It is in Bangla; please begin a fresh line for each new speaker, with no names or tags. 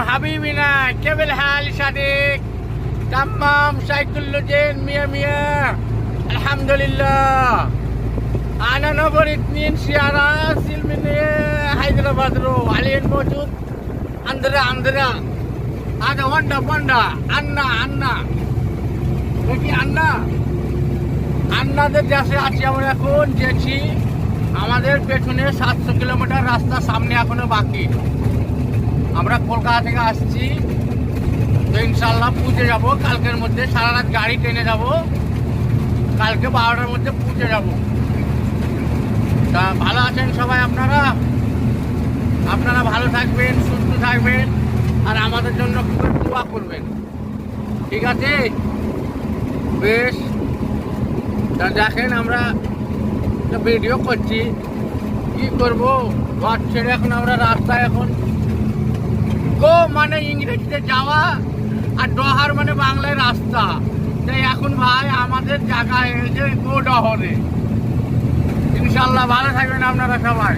حبيبنا كيف الحال صديق تمام شاي كله زين مية مية الحمد لله أنا نفر 2 سيارة من حيدرباد رو علي موجود عندنا هذا هوندا أنا দেখি আন্নাদের দেশে আছি আমরা এখন যেছি আমাদের পেছনে 700 কিলোমিটার রাস্তা সামনে এখনো বাকি। আমরা কলকাতা থেকে আসছি, তো ইনশাল্লাহ পৌঁছে যাবো কালকের মধ্যে। সারা রাত গাড়ি ট্রেনে যাব, কালকে 12টার মধ্যে পৌঁছে যাব। তা ভালো আছেন সবাই? আপনারা ভালো থাকবেন, সুস্থ থাকবেন, আর আমাদের জন্য খুব দোয়া করবেন, ঠিক আছে? বেশ, তা দেখেন আমরা ভিডিও করছি, কি করবো ঘর ছেড়ে এখন আমরা রাস্তায়। এখন গো মানে ইংরেজিতে যাওয়া, আর ডহার মানে বাংলায় রাস্তা। তাই এখন ভাই আমাদের জায়গায় এসে গো ডহরে। ইনশাল্লাহ ভালো থাকবেন আপনারা সবাই।